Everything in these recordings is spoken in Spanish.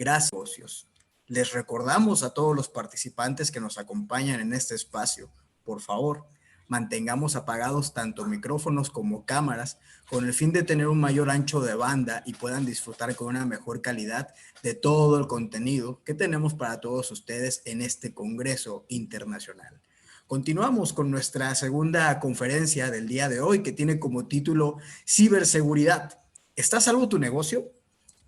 Gracias, socios. Les recordamos a todos los participantes que nos acompañan en este espacio, por favor, mantengamos apagados tanto micrófonos como cámaras con el fin de tener un mayor ancho de banda y puedan disfrutar con una mejor calidad de todo el contenido que tenemos para todos ustedes en este Congreso Internacional. Continuamos con nuestra segunda conferencia del día de hoy que tiene como título Ciberseguridad. ¿Está a salvo tu negocio?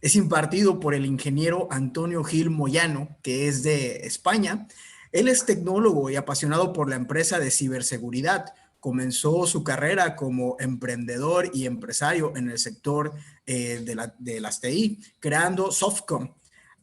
Es impartido por el ingeniero Antonio Gil Moyano, que es de España. Él es tecnólogo y apasionado por la empresa de ciberseguridad. Comenzó su carrera como emprendedor y empresario en el sector de las TI, creando Softcom.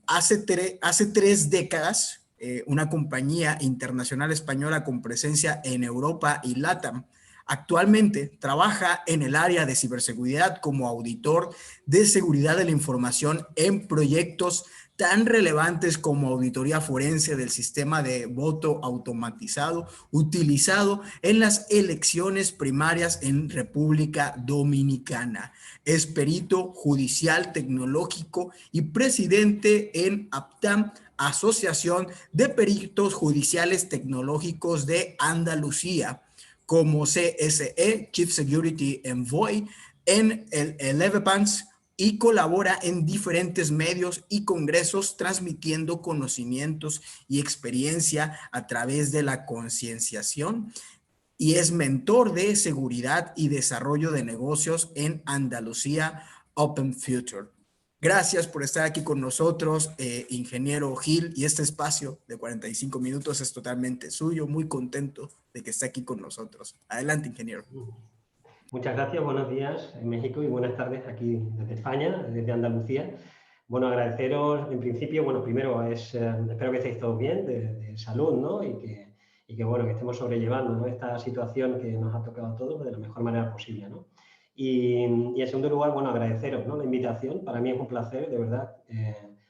Hace 3 décadas, una compañía internacional española con presencia en Europa y LATAM. Actualmente trabaja en el área de ciberseguridad como auditor de seguridad de la información en proyectos tan relevantes como auditoría forense del sistema de voto automatizado utilizado en las elecciones primarias en República Dominicana. Es perito judicial tecnológico y presidente en APTAM, Asociación de Peritos Judiciales Tecnológicos de Andalucía, como CSE, Chief Security Envoy, en el Elevapans, y colabora en diferentes medios y congresos transmitiendo conocimientos y experiencia a través de la concienciación, y es mentor de seguridad y desarrollo de negocios en Andalucía Open Future. Gracias por estar aquí con nosotros, ingeniero Gil, y este espacio de 45 minutos es totalmente suyo. Muy contento de que esté aquí con nosotros. Adelante, ingeniero. Muchas gracias, buenos días en México y buenas tardes aquí desde España, desde Andalucía. Bueno, agradeceros en principio, bueno, primero espero que estéis todos bien, de salud, ¿no? Y que, bueno, que estemos sobrellevando, ¿no?, esta situación que nos ha tocado a todos de la mejor manera posible, ¿no? Y en segundo lugar, bueno, agradeceros, ¿no?, la invitación. Para mí es un placer, de verdad,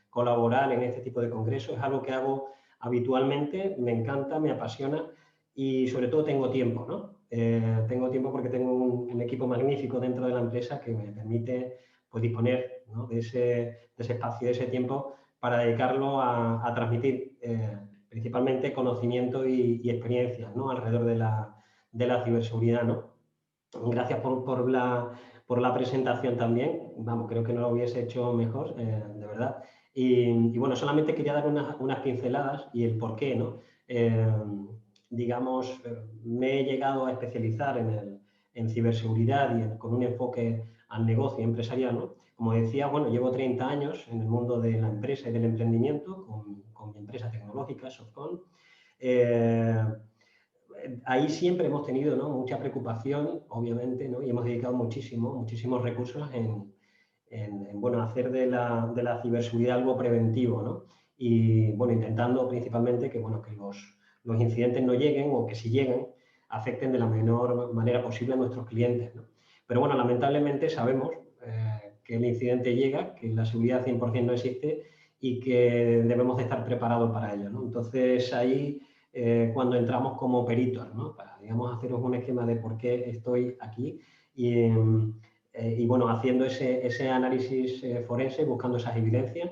colaborar en este tipo de congresos. Es algo que hago habitualmente, me encanta, me apasiona y sobre todo tengo tiempo, ¿no? Tengo tiempo porque tengo un equipo magnífico dentro de la empresa que me permite, pues, disponer, ¿no?, de ese espacio, de ese tiempo para dedicarlo a transmitir principalmente conocimiento y experiencias, ¿no?, alrededor de la ciberseguridad, ¿no? Gracias por la presentación también. Vamos, creo que no lo hubiese hecho mejor, de verdad. Y bueno, solamente quería dar unas pinceladas y el por qué, ¿no? Digamos, me he llegado a especializar en ciberseguridad y con un enfoque al negocio empresarial, ¿no? Como decía, bueno, llevo 30 años en el mundo de la empresa y del emprendimiento con mi empresa tecnológica, Softcom. Ahí siempre hemos tenido, ¿no?, mucha preocupación, obviamente, ¿no?, y hemos dedicado muchísimos recursos bueno, hacer de la ciberseguridad algo preventivo, ¿no? Y, bueno, intentando principalmente que, bueno, que los incidentes no lleguen, o que si llegan, afecten de la menor manera posible a nuestros clientes, ¿no? Pero, bueno, lamentablemente sabemos que el incidente llega, que la seguridad 100% no existe y que debemos de estar preparados para ello, ¿no? Entonces, ahí cuando entramos como peritos, ¿no?, para, digamos, haceros un esquema de por qué estoy aquí y bueno, haciendo ese análisis forense, buscando esas evidencias.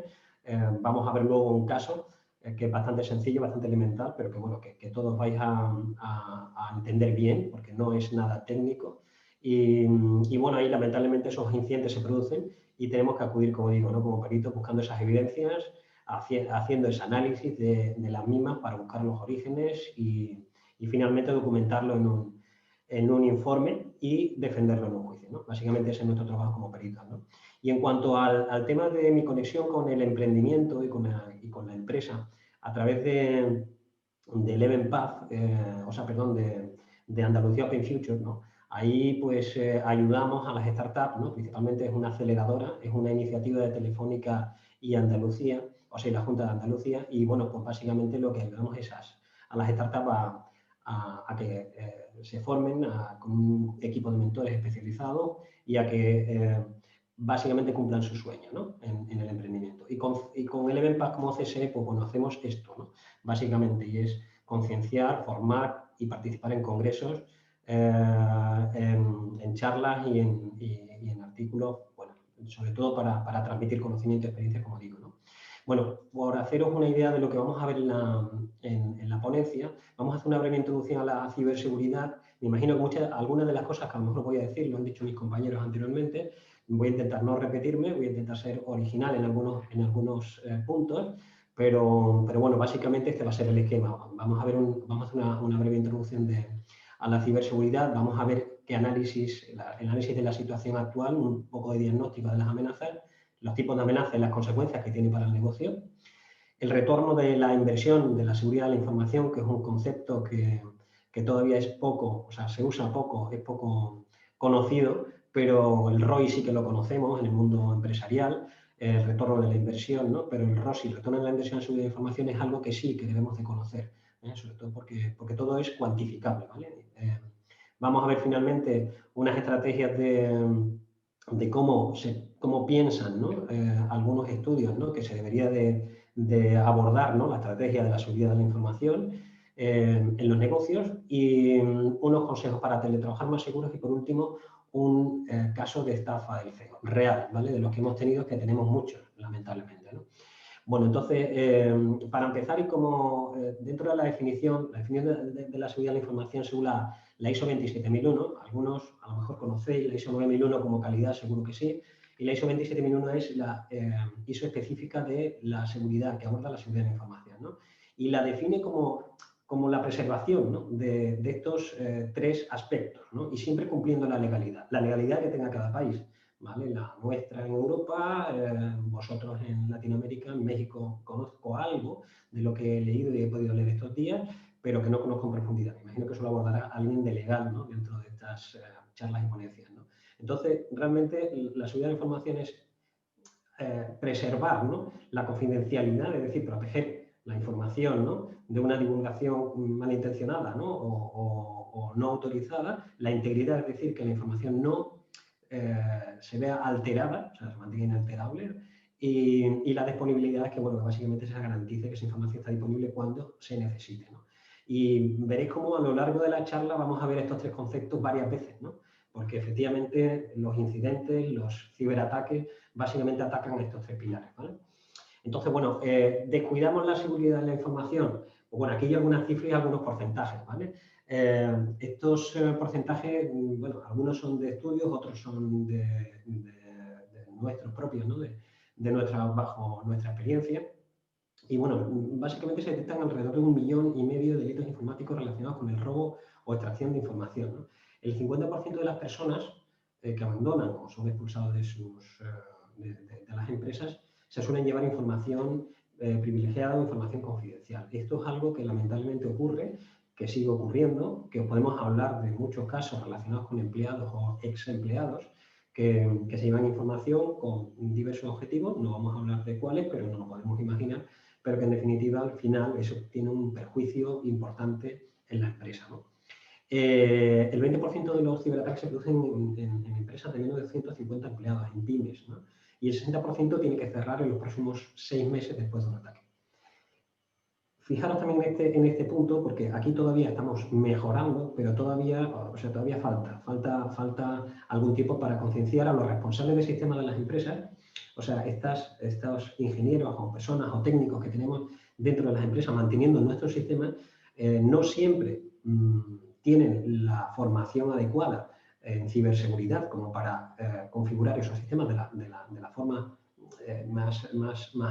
Vamos a ver luego un caso que es bastante sencillo, bastante elemental, pero que, bueno, que todos vais a entender bien, porque no es nada técnico. Y bueno, ahí lamentablemente esos incidentes se producen y tenemos que acudir, como digo, ¿no?, como peritos, buscando esas evidencias, haciendo ese análisis de las mismas para buscar los orígenes y finalmente documentarlo en un informe y defenderlo en un juicio, ¿no? Básicamente ese es nuestro trabajo como peritos, ¿no? Y en cuanto al tema de mi conexión con el emprendimiento y con la empresa, a través de Eleven Path, de Andalucía Open Future, ¿no? Ahí, pues, ayudamos a las startups, ¿no? Principalmente es una aceleradora, es una iniciativa de Telefónica y Andalucía, o sea, la Junta de Andalucía, y, bueno, pues básicamente lo que ayudamos es a las startups a que se formen con un equipo de mentores especializados y a que básicamente cumplan su sueño, ¿no?, en el emprendimiento. Y con el Eleven Path como CSE, pues, bueno, hacemos esto, ¿no?, básicamente, y es concienciar, formar y participar en congresos, en charlas y en artículos, bueno, sobre todo para transmitir conocimiento y experiencia, como digo, ¿no? Bueno, por haceros una idea de lo que vamos a ver en la ponencia, vamos a hacer una breve introducción a la ciberseguridad. Me imagino que algunas de las cosas que a lo mejor voy a decir lo han dicho mis compañeros anteriormente. Voy a intentar no repetirme, voy a intentar ser original en algunos puntos, pero bueno, básicamente este va a ser el esquema. Vamos a hacer una breve introducción a la ciberseguridad, vamos a ver el análisis de la situación actual, un poco de diagnóstico de las amenazas, los tipos de amenazas y las consecuencias que tiene para el negocio, el retorno de la inversión de la seguridad de la información, que es un concepto que todavía es poco, o sea, se usa poco, es poco conocido, pero el ROI sí que lo conocemos en el mundo empresarial, el retorno de la inversión, ¿no? Pero el ROSI, el retorno de la inversión en seguridad de información, es algo que sí que debemos de conocer, sobre todo porque todo es cuantificable, ¿vale? Vamos a ver finalmente unas estrategias de cómo piensan, ¿no? Algunos estudios, ¿no? Que se debería de abordar, ¿no? La estrategia de la seguridad de la información en los negocios y unos consejos para teletrabajar más seguros y por último un caso de estafa del CEO real, ¿vale? De los que hemos tenido, que tenemos muchos, lamentablemente, ¿no? Bueno, entonces, para empezar, y como dentro de la definición de la seguridad de la información según la ISO 27001, algunos a lo mejor conocéis la ISO 9001 como calidad, seguro que sí, y la ISO 27001 es la ISO específica de la seguridad, que aborda la seguridad de la información, ¿no? Y la define como la preservación, ¿no? de estos tres aspectos, ¿no? Y siempre cumpliendo la legalidad que tenga cada país. ¿Vale? La nuestra en Europa, vosotros en Latinoamérica, en México conozco algo de lo que he leído y he podido leer estos días, pero que no conozco en profundidad. Me imagino que eso lo abordará alguien de legal, ¿no? Dentro de estas charlas y ponencias, ¿no? Entonces, realmente la seguridad de la información es preservar, ¿no? La confidencialidad, es decir, proteger la información, ¿no? De una divulgación malintencionada, ¿no? O no autorizada, la integridad, es decir, que la información no se vea alterada, o sea, se mantenga inalterable, y la disponibilidad es que, bueno, básicamente se garantice que esa información está disponible cuando se necesite, ¿no? Y veréis cómo a lo largo de la charla vamos a ver estos tres conceptos varias veces, ¿no? Porque efectivamente los incidentes, los ciberataques, básicamente atacan a estos tres pilares, ¿vale? Entonces, bueno, descuidamos la seguridad de la información. Pues bueno, aquí hay algunas cifras y algunos porcentajes, ¿vale? Estos porcentajes, bueno, algunos son de estudios, otros son de nuestros propios, ¿no? Bajo nuestra experiencia. Y bueno, básicamente se detectan alrededor de 1,5 millones de delitos informáticos relacionados con el robo o extracción de información, ¿no? El 50% de las personas que abandonan o son expulsados de las empresas se suelen llevar información privilegiada o información confidencial. Esto es algo que lamentablemente ocurre, que sigue ocurriendo, que podemos hablar de muchos casos relacionados con empleados o ex empleados que se llevan información con diversos objetivos, no vamos a hablar de cuáles, pero no lo podemos imaginar, pero que en definitiva al final eso tiene un perjuicio importante en la empresa, ¿no? El 20% de los ciberataques se producen en empresas de menos de 150 empleados, en pymes, ¿no? Y el 60% tiene que cerrar en los próximos 6 meses después de un ataque. Fijaros también en este punto, porque aquí todavía estamos mejorando, pero todavía falta algún tiempo para concienciar a los responsables del sistema de las empresas, o sea, estos ingenieros o personas o técnicos que tenemos dentro de las empresas manteniendo nuestro sistema, no siempre tienen la formación adecuada en ciberseguridad como para configurar esos sistemas de la forma más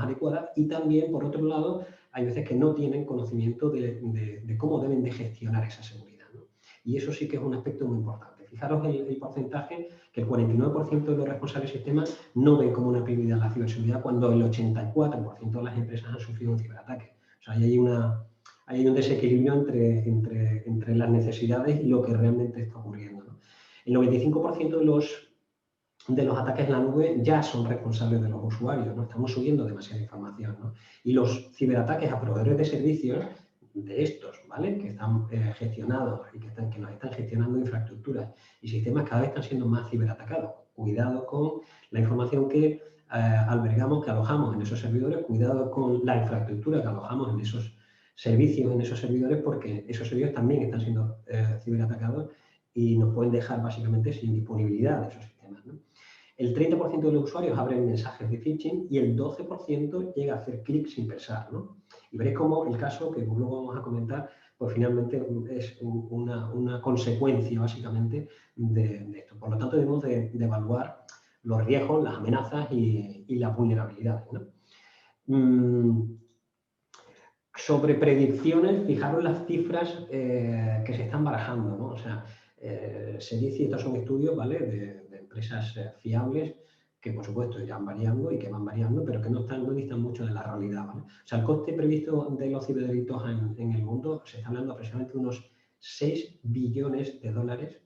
adecuada, y también, por otro lado, hay veces que no tienen conocimiento de cómo deben de gestionar esa seguridad, ¿no? Y eso sí que es un aspecto muy importante. Fijaros el porcentaje, que el 49% de los responsables de sistemas no ven como una prioridad la ciberseguridad, cuando el 84% de las empresas han sufrido un ciberataque. O sea, hay un desequilibrio entre las necesidades y lo que realmente está ocurriendo, ¿no? El 95% de los ataques en la nube ya son responsables de los usuarios, ¿no? Estamos subiendo demasiada información, ¿no? Y los ciberataques a proveedores de servicios de estos, ¿vale? Que están gestionados y que nos están gestionando infraestructuras y sistemas, cada vez están siendo más ciberatacados. Cuidado con la información que albergamos, que alojamos en esos servidores, cuidado con la infraestructura que alojamos en esos servicios, en esos servidores, porque esos servidores también están siendo ciberatacados y nos pueden dejar básicamente sin disponibilidad de esos sistemas, ¿no? El 30% de los usuarios abren mensajes de phishing y el 12% llega a hacer clic sin pensar, ¿no? Y veréis cómo el caso, que luego vamos a comentar, pues finalmente es una consecuencia básicamente de esto. Por lo tanto, debemos de evaluar los riesgos, las amenazas y las vulnerabilidades, ¿no? Sobre predicciones, fijaros las cifras que se están barajando, ¿no? O sea, se dice, estos son estudios, ¿vale?, de empresas fiables que, por supuesto, irán variando y que van variando, pero que no distan mucho de la realidad, ¿vale? O sea, el coste previsto de los ciberdelitos en el mundo se está hablando aproximadamente de unos 6 billones de dólares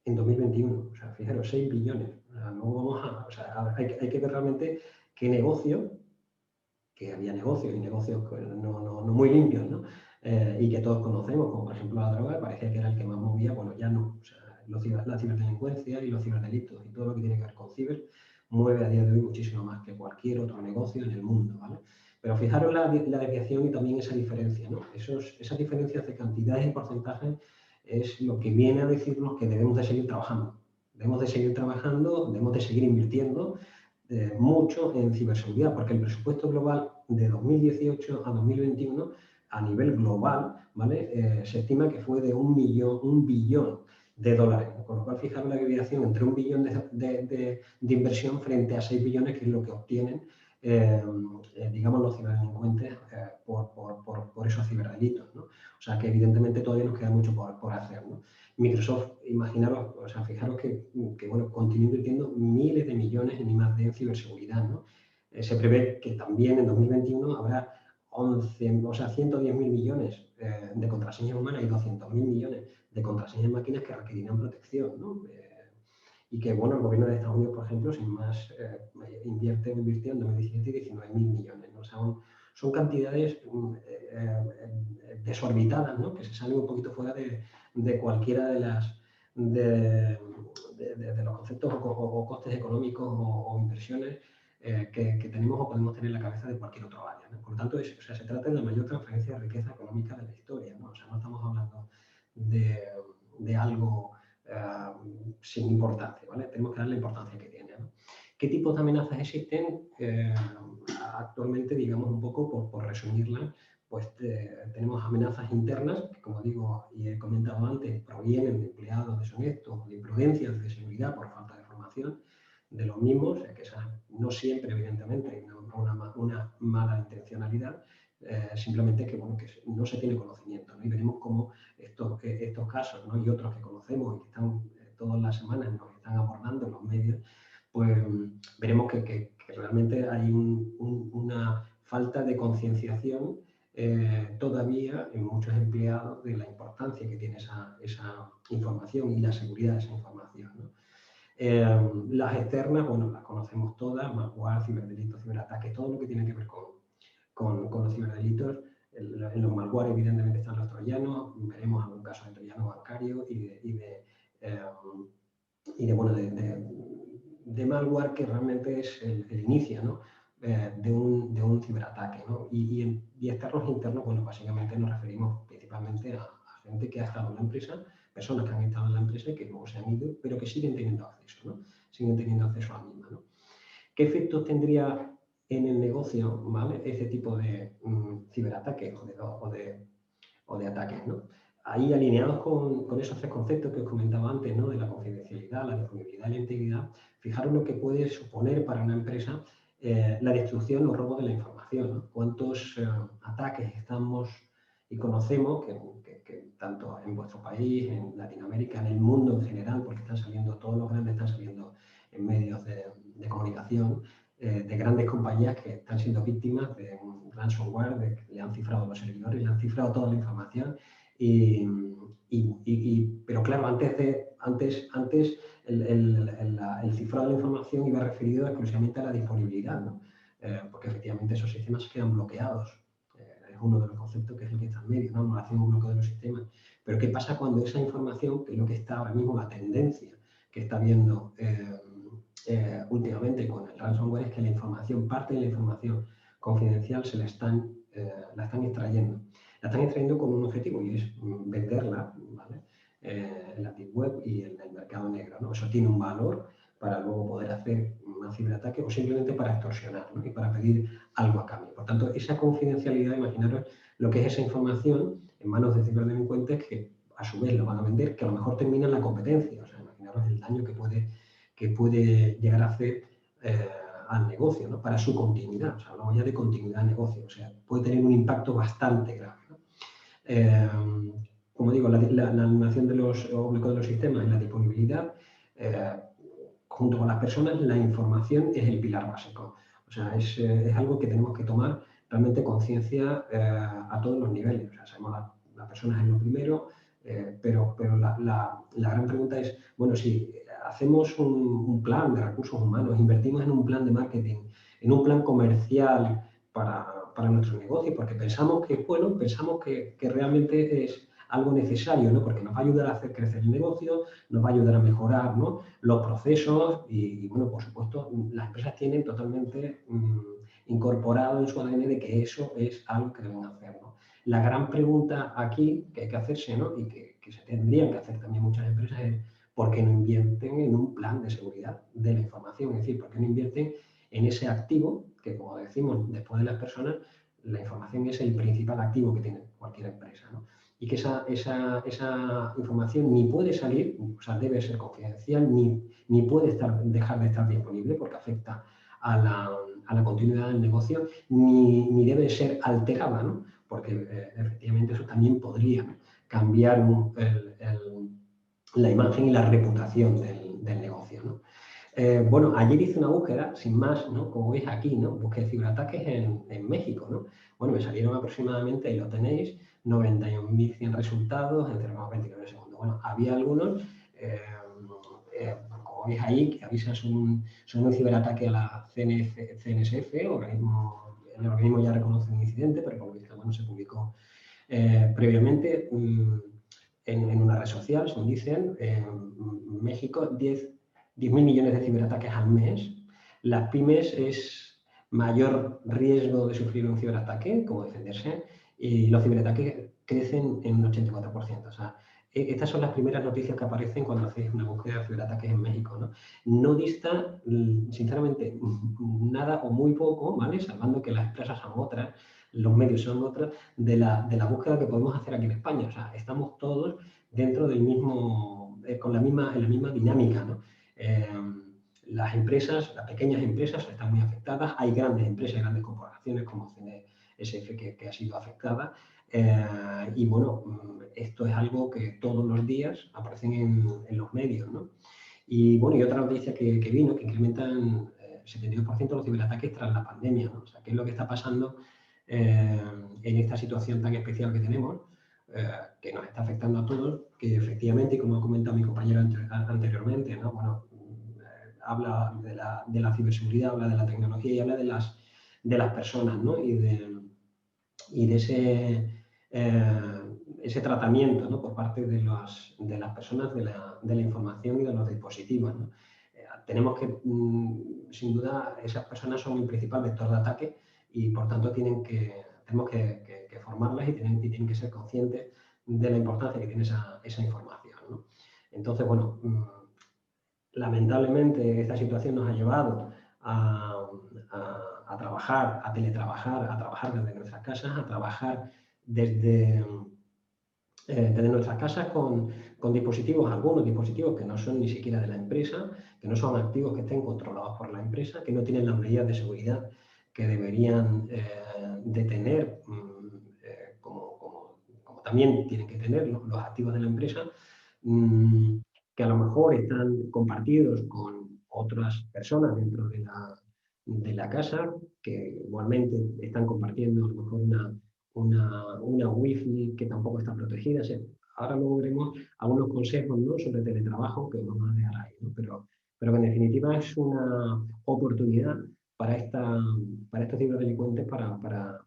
en 2021. O sea, fijaros, 6 billones. O sea, no vamos o sea, hay que ver realmente qué negocio, que había negocios y negocios no muy limpios, ¿no? Y que todos conocemos, como por ejemplo la droga, parecía que era el que más movía. Bueno, ya no. O sea, la ciberdelincuencia y los ciberdelitos y todo lo que tiene que ver con ciber mueve a día de hoy muchísimo más que cualquier otro negocio en el mundo, ¿vale? Pero fijaros la desviación y también esa diferencia, ¿no? Esas diferencias de cantidades y porcentajes es lo que viene a decirnos que debemos de seguir trabajando. Debemos de seguir trabajando, debemos de seguir invirtiendo mucho en ciberseguridad, porque el presupuesto global de 2018 a 2021 a nivel global, ¿vale? Se estima que fue de un billón de dólares, con lo cual fijaros la desviación entre 1 billón de inversión frente a 6 billones, que es lo que obtienen, digamos, los ciberdelincuentes por esos ciberdelitos, ¿no? O sea que evidentemente todavía nos queda mucho por hacer, ¿no? Microsoft, imaginaros, o sea, fijaros que bueno, continúa invirtiendo miles de millones en I+D en ciberseguridad, ¿no? Se prevé que también en 2021 habrá 110.000 millones de contraseñas humanas y 200.000 millones de contraseñas máquinas que requerirán protección, ¿no? Y que, bueno, el gobierno de Estados Unidos, por ejemplo, sin más, invirtió en 2017 19.000 millones, ¿no? O sea, son cantidades desorbitadas, ¿no? Que se salen un poquito fuera de cualquiera de los conceptos o costes económicos o inversiones que tenemos o podemos tener en la cabeza de cualquier otro área, ¿no? Por lo tanto, o sea, se trata de la mayor transferencia de riqueza económica de la historia, ¿no? O sea, no estamos hablando de algo sin importancia, ¿vale? Tenemos que darle la importancia que tiene, ¿no? ¿Qué tipos de amenazas existen? Actualmente, digamos un poco, por resumirlas, pues tenemos amenazas internas, que como digo y he comentado antes, provienen de empleados deshonestos, de imprudencias de seguridad por falta de formación de los mismos, que esas no siempre, evidentemente, una mala intencionalidad, simplemente que, bueno, que no se tiene conocimiento, ¿no? Y veremos cómo estos casos, ¿no? Y otros que conocemos y que están todas las semanas nos están abordando en los medios, pues veremos que realmente hay una falta de concienciación todavía en muchos empleados de la importancia que tiene esa información y la seguridad de esa información, ¿no? Las externas, bueno, las conocemos todas: malware, ciberdelitos, ciberataques, todo lo que tiene que ver con los ciberdelitos. En los malware, evidentemente, están los troyanos. Veremos algún caso de troyano bancario de malware, que realmente es el inicio, ¿no? de un ciberataque, ¿no? Y externos e internos, bueno, básicamente nos referimos principalmente a gente que ha estado en la empresa, personas que han estado en la empresa y que luego se han ido, pero que siguen teniendo acceso, ¿no? Siguen teniendo acceso a la misma, ¿no? ¿Qué efectos tendría en el negocio, ¿vale?, este tipo de ciberataques o de ataques, ¿no? Ahí, alineados con esos 3 conceptos que os comentaba antes, ¿no?, de la confidencialidad, la disponibilidad y la integridad, fijaros lo que puede suponer para una empresa la destrucción o robo de la información, ¿no? ¿Cuántos ataques estamos y conocemos que tanto en vuestro país, en Latinoamérica, en el mundo en general, porque están saliendo, todos los grandes están saliendo en medios de comunicación, de grandes compañías que están siendo víctimas de un ransomware, de que le han cifrado los servidores, le han cifrado toda la información, pero claro, antes el cifrado de la información iba referido exclusivamente a la disponibilidad, ¿no? Porque efectivamente esos sistemas quedan bloqueados. Es uno de los conceptos que es el que está en medio, ¿no? Anulación o bloqueo de los sistemas. Pero ¿qué pasa cuando esa información, que es lo que está ahora mismo, la tendencia que está viendo últimamente con el ransomware, es que la información, parte de la información confidencial, la están extrayendo. La están extrayendo con un objetivo, y es venderla, ¿vale?, en la deep web y en el mercado negro, ¿no? Eso tiene un valor, para luego poder hacer un ciberataque o simplemente para extorsionar, ¿no? Y para pedir algo a cambio. Por tanto, esa confidencialidad, imaginaros lo que es esa información en manos de ciberdelincuentes que a su vez lo van a vender, que a lo mejor termina en la competencia. O sea, imaginaros el daño que puede llegar a hacer al negocio, ¿no? Para su continuidad. O sea, hablamos ya de continuidad de negocio. O sea, puede tener un impacto bastante grave, ¿no? Como digo, la animación de los públicos de los sistemas y la disponibilidad, junto con las personas, la información es el pilar básico. O sea, es algo que tenemos que tomar realmente conciencia a todos los niveles. O sea, sabemos la persona es lo primero, pero la gran pregunta es, bueno, si hacemos un plan de recursos humanos, invertimos en un plan de marketing, en un plan comercial para nuestro negocio, porque pensamos que, bueno, que realmente es algo necesario, ¿no? Porque nos va a ayudar a hacer crecer el negocio, nos va a ayudar a mejorar, ¿no? Los procesos y, bueno, por supuesto, las empresas tienen totalmente incorporado en su ADN de que eso es algo que deben hacer, ¿no? La gran pregunta aquí que hay que hacerse, ¿no? Y que se tendrían que hacer también muchas empresas es ¿por qué no invierten en un plan de seguridad de la información? Es decir, ¿por qué no invierten en ese activo que, como decimos, después de las personas, la información es el principal activo que tiene cualquier empresa, ¿no? Y que esa información ni puede salir, o sea, debe ser confidencial, ni puede dejar de estar disponible porque afecta a la continuidad del negocio, ni debe ser alterada, ¿no? Porque efectivamente eso también podría cambiar la imagen y la reputación del negocio, ¿no? Bueno, ayer hice una búsqueda, sin más, ¿no? Como veis aquí, ¿no? Busqué ciberataques en México, ¿no? Bueno, me salieron aproximadamente, ahí lo tenéis, 91.100 resultados en 0,29 segundos. Bueno, había algunos, como veis ahí, que avisan sobre un ciberataque a la CNSF, el organismo ya reconoce un incidente, pero por lo visto, bueno, se publicó previamente en una red social, según dicen, en México, 10.000 millones de ciberataques al mes. Las pymes es mayor riesgo de sufrir un ciberataque, como defenderse, y los ciberataques crecen en un 84%. O sea, estas son las primeras noticias que aparecen cuando hacéis una búsqueda de ciberataques en México, ¿no? No dista, sinceramente, nada o muy poco, ¿vale? Salvando que las empresas son otras, los medios son otras, de la búsqueda que podemos hacer aquí en España. O sea, estamos todos dentro del mismo, en la misma dinámica, ¿no? Las empresas, las pequeñas empresas están muy afectadas, hay grandes empresas, grandes corporaciones como CNSF que ha sido afectada y bueno, esto es algo que todos los días aparecen en los medios, ¿no? Y bueno, y otra noticia que vino, que incrementan 72% los ciberataques tras la pandemia, ¿no? O sea, ¿qué es lo que está pasando en esta situación tan especial que tenemos? Que nos está afectando a todos, que efectivamente, y como ha comentado mi compañero anteriormente, ¿no? Bueno, habla de la ciberseguridad, habla de la tecnología y habla de las personas, ¿no? Y de ese tratamiento, ¿no? Por parte de las personas, de la información y de los dispositivos, ¿no? Tenemos que, sin duda, esas personas son el principal vector de ataque y por tanto tenemos que formarlas y tienen que ser conscientes de la importancia que tiene esa información, ¿no? Entonces, bueno, lamentablemente esta situación nos ha llevado a trabajar, a teletrabajar, a trabajar desde nuestras casas, a trabajar desde nuestras casas con dispositivos, algunos dispositivos que no son ni siquiera de la empresa, que no son activos que estén controlados por la empresa, que no tienen las medidas de seguridad que deberían de tener, como también tienen que tener los activos de la empresa, que a lo mejor están compartidos con otras personas dentro de la casa, que igualmente están compartiendo a lo mejor una wifi que tampoco está protegida. O sea, ahora luego veremos algunos consejos, ¿no? Sobre teletrabajo que vamos a dejar ahí, ¿no? Pero que en definitiva es una oportunidad para estos ciberdelincuentes para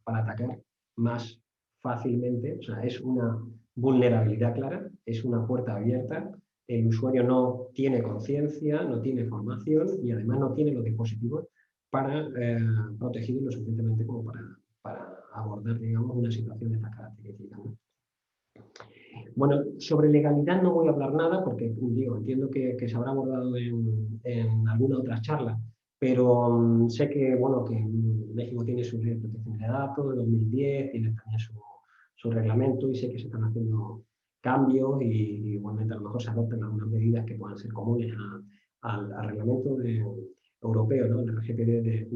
atacar más fácilmente. O sea, es una vulnerabilidad clara, es una puerta abierta. El usuario no tiene conciencia, no tiene formación y además no tiene los dispositivos para protegidos lo suficientemente como para abordar, digamos, una situación de estas características, ¿no? Bueno, sobre legalidad no voy a hablar nada porque digo, entiendo que se habrá abordado en alguna otra charla, pero sé que, bueno, que México tiene su ley de protección de datos de 2010, tiene también su reglamento y sé que se están haciendo cambios y igualmente a lo mejor se adoptan algunas medidas que puedan ser comunes al reglamento europeo, ¿no? El RGPD de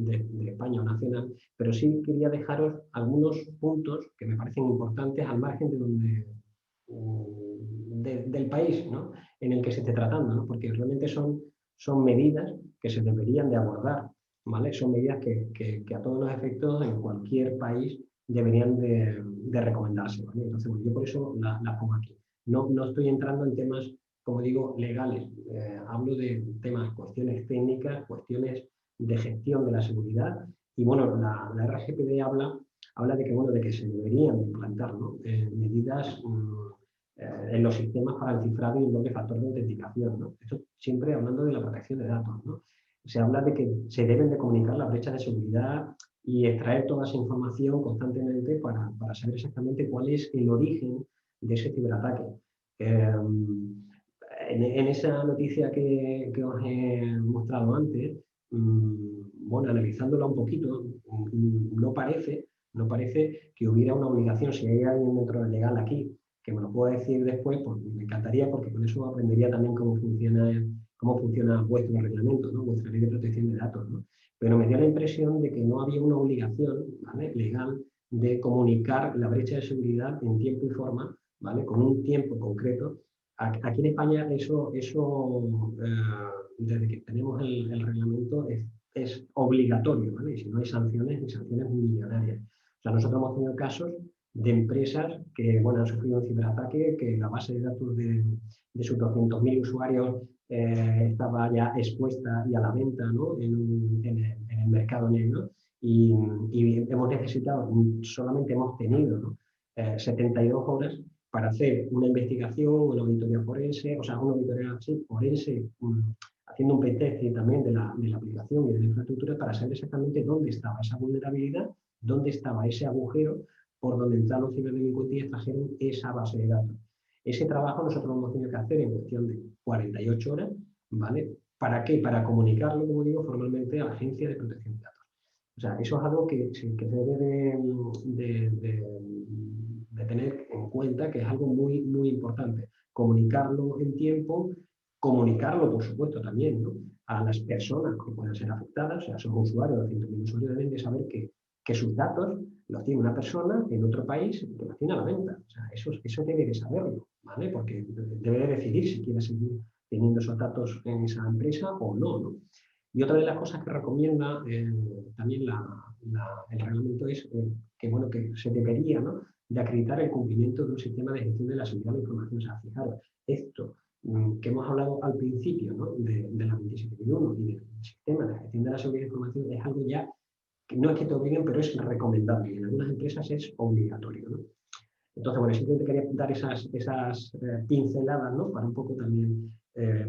España o nacional, pero sí quería dejaros algunos puntos que me parecen importantes al margen de donde del país, ¿no? En el que se esté tratando, ¿no? Porque realmente son medidas que se deberían de abordar, ¿vale? Son medidas que a todos los efectos en cualquier país deberían de recomendarse, ¿vale? Entonces, bueno, yo por eso las pongo aquí. No estoy entrando en temas, como digo, legales. Hablo de temas, cuestiones técnicas, cuestiones de gestión de la seguridad. Y bueno, la RGPD habla de que, bueno, de que se deberían implantar, ¿no? Medidas en los sistemas para el cifrado y el doble factor de autenticación, ¿no? Esto siempre hablando de la protección de datos, ¿no? Se habla de que se deben de comunicar las brechas de seguridad y extraer toda esa información constantemente para saber exactamente cuál es el origen de ese ciberataque. En esa noticia que os he mostrado antes, bueno, analizándola un poquito, no parece que hubiera una obligación, si hay alguien dentro del legal aquí que me lo pueda decir después, pues me encantaría porque con eso aprendería también cómo funciona vuestro reglamento, ¿no? Vuestra ley de protección de datos, ¿no? Pero me dio la impresión de que no había una obligación, ¿vale?, legal de comunicar la brecha de seguridad en tiempo y forma, ¿vale?, con un tiempo concreto. Aquí en España eso desde que tenemos el reglamento es obligatorio, ¿vale? Y si no hay sanciones, ni sanciones millonarias. O sea, nosotros hemos tenido casos de empresas que, bueno, han sufrido un ciberataque, que la base de datos de sus 200.000 usuarios estaba ya expuesta y a la venta, ¿no?, en el mercado negro, y hemos necesitado, solamente hemos tenido, ¿no?, 72 horas para hacer una investigación, una auditoría forense, o sea, una auditoría forense, haciendo un pentest también de la aplicación y de la infraestructura para saber exactamente dónde estaba esa vulnerabilidad, dónde estaba ese agujero por donde entraron los ciberdelincuentes y extrajeron esa base de datos. Ese trabajo nosotros lo hemos tenido que hacer en cuestión de 48 horas, ¿vale? ¿Para qué? Para comunicarlo, como digo, formalmente a la Agencia de Protección de Datos. O sea, eso es algo que se debe de tener en cuenta, que es algo muy, muy importante. Comunicarlo en tiempo, comunicarlo, por supuesto, también, ¿no?, a las personas que puedan ser afectadas. O sea, somos usuarios, 200.000 usuarios deben de saber que sus datos los tiene una persona en otro país que los tiene a la venta. O sea, eso debe de saberlo, ¿vale? Porque debe de decidir si quiere seguir teniendo esos datos en esa empresa o no, ¿no? Y otra de las cosas que recomienda también el reglamento es que, bueno, que se debería, ¿no?, de acreditar el cumplimiento de un sistema de gestión de la seguridad de la información. O sea, fijaros, esto que hemos hablado al principio, ¿no?, de la 27001 y del sistema de gestión de la seguridad de la información, es algo ya que no es que te obliguen, pero es recomendable. Y en algunas empresas es obligatorio, ¿no? Entonces, bueno, simplemente quería dar esas pinceladas, ¿no?, para un poco también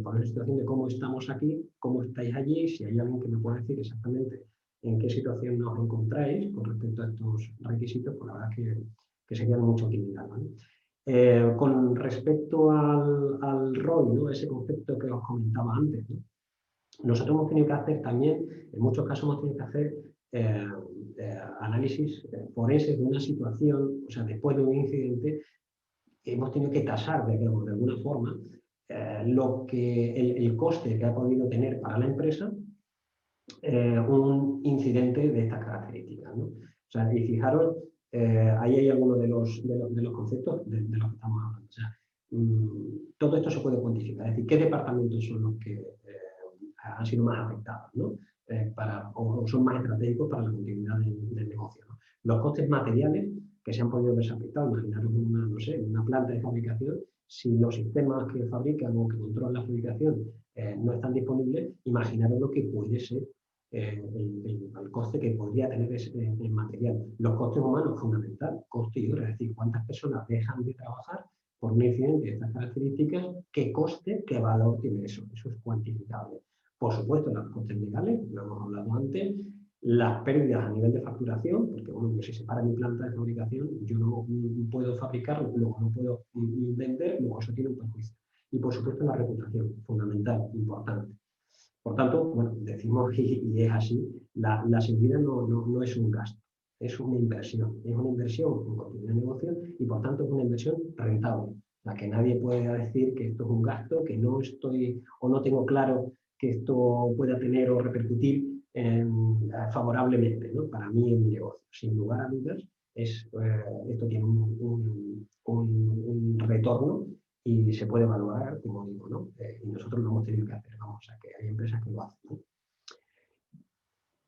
poner en situación de cómo estamos aquí, cómo estáis allí, si hay alguien que me pueda decir exactamente en qué situación nos encontráis con respecto a estos requisitos, pues la verdad que sería mucha utilidad, ¿no? Con respecto al rol, ¿no?, ese concepto que os comentaba antes, ¿no?, nosotros hemos tenido que hacer también, en muchos casos hemos tenido que hacer análisis forenses de una situación, o sea, después de un incidente, hemos tenido que tasar de alguna forma el coste que ha podido tener para la empresa un incidente de estas características, ¿no? O sea, y fijaros, ahí hay algunos de los conceptos de los que estamos hablando. O sea, todo esto se puede cuantificar, es decir, qué departamentos son los que han sido más afectados, ¿no?, o son más estratégicos para la continuidad del negocio, ¿no? Los costes materiales que se han podido verse afectados, imaginaros no sé, una planta de fabricación, si los sistemas que fabrican o que controlan la fabricación no están disponibles, imaginaros lo que puede ser el coste que podría tener el material. Los costes humanos, fundamental, coste y hora, es decir, cuántas personas dejan de trabajar por un incidente de estas características, qué coste, qué valor tiene eso es cuantificable. Por supuesto, los costes legales, lo hemos hablado antes, las pérdidas a nivel de facturación, porque bueno, pues si se para mi planta de fabricación, yo no puedo fabricar, luego no puedo vender, luego eso tiene un perjuicio. Y por supuesto la reputación, fundamental, importante. Por tanto, bueno, decimos, y es así, la seguridad no es un gasto, es una inversión. Es una inversión en continuidad de negocio y por tanto es una inversión rentable. La que nadie puede decir que esto es un gasto, que no estoy o no tengo claro que esto pueda tener o repercutir favorablemente, ¿no? Para mí en mi negocio. Sin lugar a dudas, esto tiene un retorno y se puede evaluar, como digo, ¿no? Y nosotros lo hemos tenido que hacer, vamos, a que hay empresas que lo hacen, ¿no?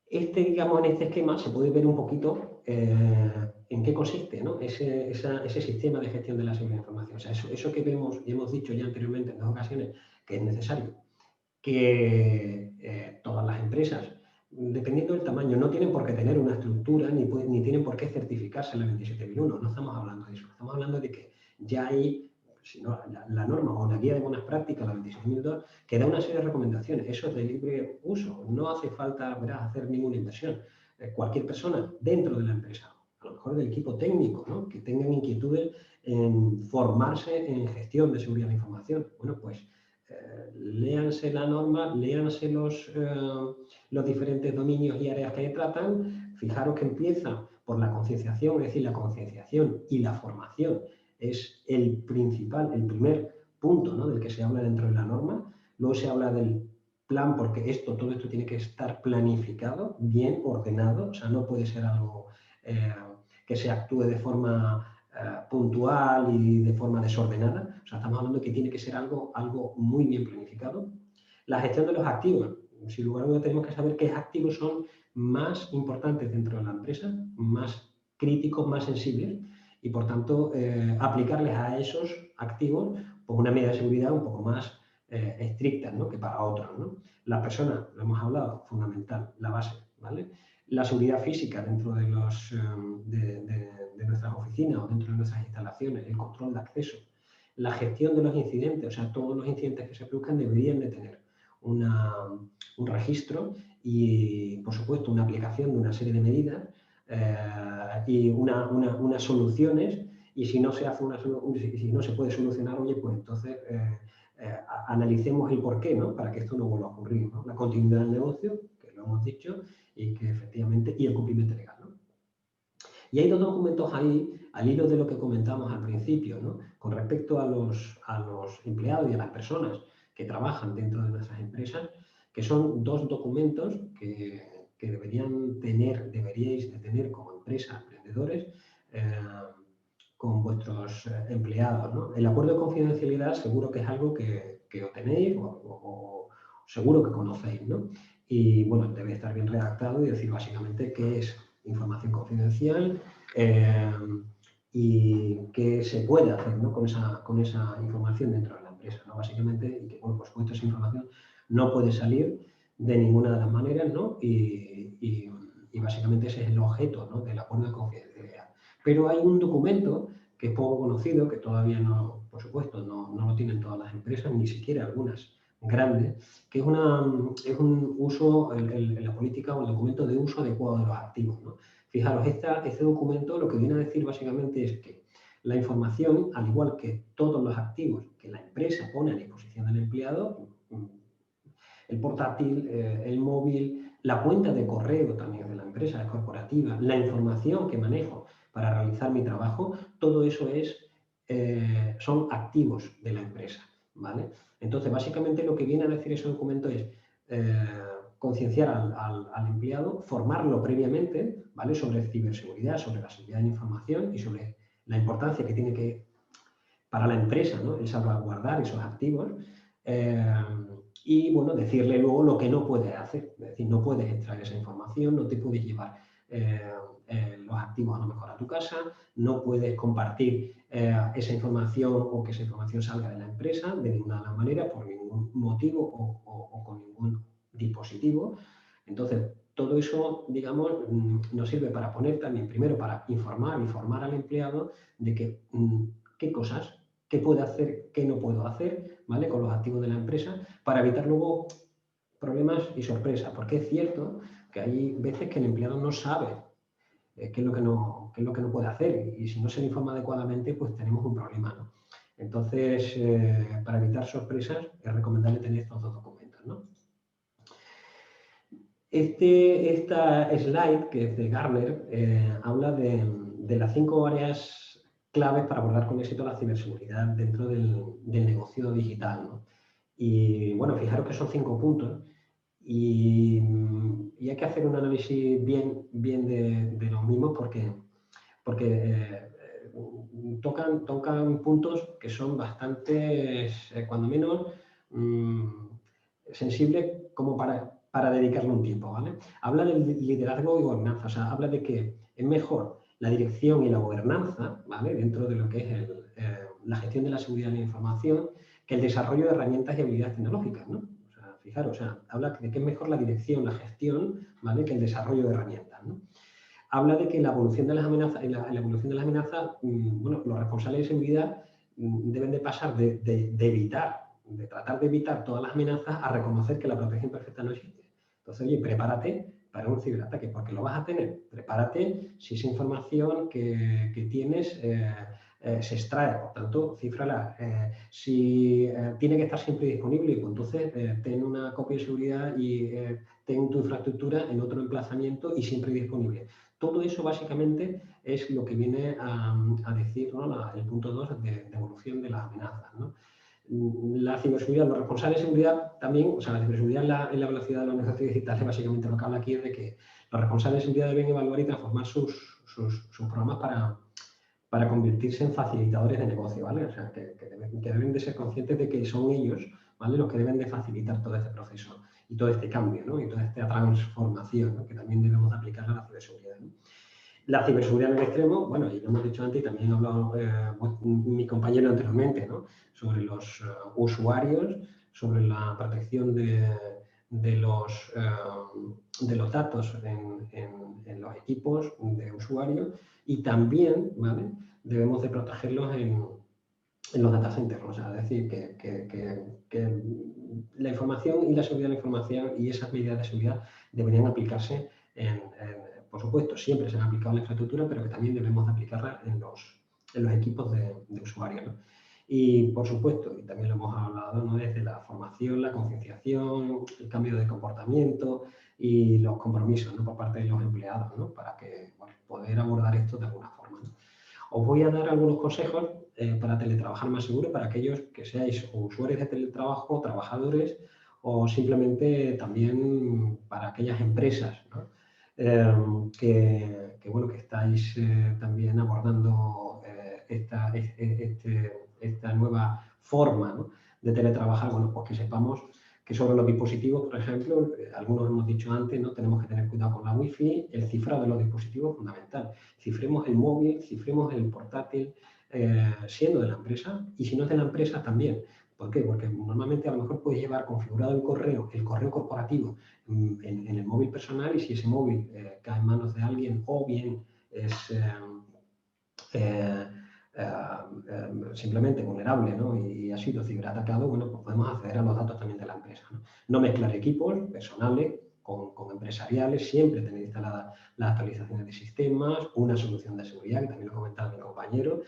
Digamos, en este esquema se puede ver un poquito en qué consiste, ¿no? ese sistema de gestión de la seguridad de información. O sea, eso que vemos y hemos dicho ya anteriormente en 2 ocasiones que es necesario, que todas las empresas, dependiendo del tamaño, no tienen por qué tener una estructura ni tienen por qué certificarse la 27001. No estamos hablando de eso. Estamos hablando de que ya hay, si no, la norma o la guía de buenas prácticas, la 26002, que da una serie de recomendaciones. Eso es de libre uso. No hace falta, verás, hacer ninguna inversión. Cualquier persona dentro de la empresa, a lo mejor del equipo técnico, ¿no? Que tengan inquietudes en formarse en gestión de seguridad de la información. Bueno, pues léanse la norma, léanse los diferentes dominios y áreas que tratan. Fijaros que empieza por la concienciación, es decir, la concienciación y la formación es el primer punto, ¿no? Del que se habla dentro de la norma. Luego se habla del plan, porque todo esto tiene que estar planificado, bien ordenado, o sea, no puede ser algo que se actúe de forma puntual y de forma desordenada. O sea, estamos hablando de que tiene que ser algo muy bien planificado. La gestión de los activos. Sin lugar a dudas tenemos que saber qué activos son más importantes dentro de la empresa, más críticos, más sensibles, y por tanto aplicarles a esos activos pues, una medida de seguridad un poco más estricta, ¿no? Que para otros, ¿no? Las personas, lo hemos hablado, fundamental, la base, ¿vale? La seguridad física dentro de nuestras oficinas o dentro de nuestras instalaciones, el control de acceso, la gestión de los incidentes, o sea, todos los incidentes que se produzcan deberían de tener un registro y, por supuesto, una aplicación de una serie de medidas y unas soluciones, y si no se hace si no se puede solucionar, oye, pues entonces analicemos el porqué, ¿no? Para que esto no vuelva a ocurrir, ¿no? La continuidad del negocio, que lo hemos dicho, y que efectivamente, y el cumplimiento legal, ¿no? Y hay 2 documentos ahí, al hilo de lo que comentamos al principio, ¿no? Con respecto a los empleados y a las personas que trabajan dentro de nuestras empresas, que son 2 documentos que deberíais de tener como empresas, emprendedores, con vuestros empleados, ¿no? El acuerdo de confidencialidad seguro que es algo que os tenéis o seguro que conocéis, ¿no? Y bueno, debe estar bien redactado y decir básicamente qué es información confidencial y qué se puede hacer, ¿no? con esa información dentro de la empresa, ¿no? Básicamente, y que, bueno, por supuesto, esa información no puede salir de ninguna de las maneras, ¿no? Y básicamente ese es el objeto, ¿no? Del acuerdo de confidencialidad. Pero hay un documento que es poco conocido, que todavía no, por supuesto, no lo tienen todas las empresas, ni siquiera algunas grandes, que es un uso, en la política o el documento de uso adecuado de los activos, ¿no? Fijaros, este documento lo que viene a decir básicamente es que la información, al igual que todos los activos que la empresa pone a disposición del empleado, el portátil, el móvil, la cuenta de correo también de la empresa, la corporativa, la información que manejo para realizar mi trabajo, todo eso son activos de la empresa, ¿vale? Entonces, básicamente lo que viene a decir ese documento es concienciar al empleado, formarlo previamente, ¿vale? Sobre ciberseguridad, sobre la seguridad de la información y sobre la importancia que tiene para la empresa, ¿no? El salvaguardar esos activos. Y bueno, decirle luego lo que no puedes hacer, es decir, no puedes extraer esa información, no te puedes llevar los activos a lo mejor a tu casa, no puedes compartir esa información o que esa información salga de la empresa de ninguna manera, por ningún motivo o con ningún dispositivo. Entonces, todo eso, digamos, nos sirve para poner también, primero, para informar al empleado de que qué cosas, qué puede hacer, qué no puedo hacer, ¿vale? Con los activos de la empresa, para evitar luego problemas y sorpresas, porque es cierto que hay veces que el empleado no sabe qué es lo que no puede hacer, y si no se le informa adecuadamente, pues tenemos un problema, ¿no? Entonces, para evitar sorpresas, es recomendable tener estos dos documentos, ¿no? Esta slide, que es de Gartner, habla de las 5 áreas claves para abordar con éxito la ciberseguridad dentro del negocio digital, ¿no? Y bueno, fijaros que son 5 puntos y hay que hacer un análisis bien de los mismos porque tocan puntos que son bastante, cuando menos, sensibles como para dedicarle un tiempo, ¿vale? Habla del liderazgo y gobernanza, o sea, habla de que es mejor la dirección y la gobernanza, ¿vale? Dentro de lo que es la gestión de la seguridad de la información, que el desarrollo de herramientas y habilidades tecnológicas, ¿no? O sea, fijaros, o sea, habla de que es mejor la dirección, la gestión, ¿vale? Que el desarrollo de herramientas, ¿no? Habla de que la evolución de las amenazas, bueno, los responsables de seguridad deben de pasar de tratar de evitar todas las amenazas a reconocer que la protección perfecta no existe. Entonces, oye, prepárate para un ciberataque, porque lo vas a tener. Prepárate si esa información que tienes se extrae, por tanto, cífrala. Si tiene que estar siempre disponible, pues entonces ten una copia de seguridad y ten tu infraestructura en otro emplazamiento y siempre disponible. Todo eso básicamente es lo que viene a decir, ¿no? El punto 2 de evolución de las amenazas, ¿no? La ciberseguridad, los responsables de seguridad también, o sea, la ciberseguridad en la velocidad de los negocios digitales, básicamente lo que habla aquí es de que los responsables de seguridad deben evaluar y transformar sus programas para convertirse en facilitadores de negocio, ¿vale? O sea, que deben de ser conscientes de que son ellos, ¿vale?, los que deben de facilitar todo este proceso y todo este cambio, ¿no? Y toda esta transformación, ¿no?, que también debemos aplicar a la ciberseguridad, ¿no? La ciberseguridad en el extremo, bueno, y lo hemos dicho antes y también ha hablado mi compañero anteriormente, ¿no?, sobre los usuarios, sobre la protección de los datos en los equipos de usuarios, y también, ¿vale?, debemos de protegerlos en los data centers, o sea, es decir, que la información y la seguridad de la información y esas medidas de seguridad deberían aplicarse por supuesto, siempre se han aplicado en la infraestructura, pero que también debemos aplicarla en los equipos de usuarios, ¿no? Y, por supuesto, y también lo hemos hablado, ¿no?, desde la formación, la concienciación, el cambio de comportamiento y los compromisos, ¿no?, por parte de los empleados, ¿no?, para que, bueno, poder abordar esto de alguna forma, ¿no? Os voy a dar algunos consejos para teletrabajar más seguro, para aquellos que seáis usuarios de teletrabajo, trabajadores, o simplemente también para aquellas empresas, ¿no?, bueno, que estáis también abordando esta nueva forma, ¿no?, de teletrabajar. Bueno, pues que sepamos que sobre los dispositivos, por ejemplo, algunos hemos dicho antes, ¿no?, tenemos que tener cuidado con la Wi-Fi, el cifrado de los dispositivos es fundamental. Cifremos el móvil, cifremos el portátil, siendo de la empresa, y si no es de la empresa también. ¿Por qué? Porque normalmente a lo mejor puedes llevar configurado el correo corporativo en el móvil personal, y si ese móvil cae en manos de alguien o bien es simplemente vulnerable, ¿no?, y ha sido ciberatacado, bueno, pues podemos acceder a los datos también de la empresa, ¿no? No mezclar equipos personales con empresariales, siempre tener instaladas las actualizaciones de sistemas, una solución de seguridad, que también lo comentaba mi compañero.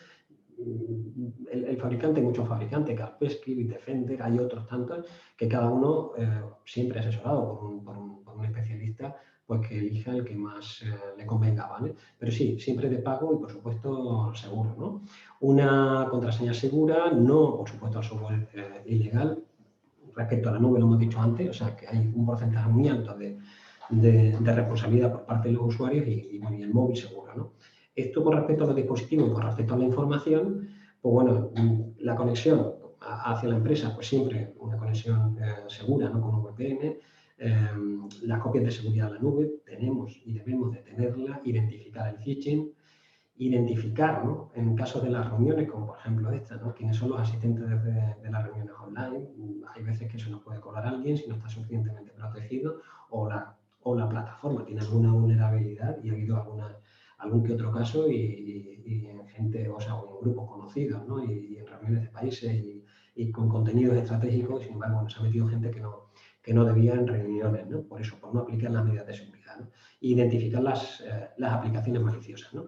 El fabricante, muchos fabricantes, Kaspersky, Bitdefender, hay otros tantos, que cada uno siempre asesorado por un especialista, pues que elija el que más le convenga, ¿vale? Pero sí, siempre de pago y, por supuesto, seguro, ¿no? Una contraseña segura, no, por supuesto, al software ilegal. Respecto a la nube, lo hemos dicho antes, o sea, que hay un porcentaje muy alto de responsabilidad por parte de los usuarios, y el móvil seguro, ¿no? Esto con respecto a los dispositivos y con respecto a la información, pues bueno, la conexión hacia la empresa, pues siempre una conexión segura, ¿no?, con un VPN. Las copias de seguridad a la nube tenemos y debemos de tenerla, identificar el phishing, identificar, ¿no?, en caso de las reuniones, como por ejemplo esta, ¿no?, quiénes son los asistentes de las reuniones online. Hay veces que se nos puede colar alguien si no está suficientemente protegido, o la plataforma tiene alguna vulnerabilidad, y ha habido algún que otro caso, y en gente, o sea, en grupos conocidos, ¿no?, y en reuniones de países y con contenidos estratégicos. Sin embargo, se ha metido gente que que no debía en reuniones, ¿no? Por eso, por no aplicar las medidas de seguridad, ¿no? E identificar las aplicaciones maliciosas, ¿no?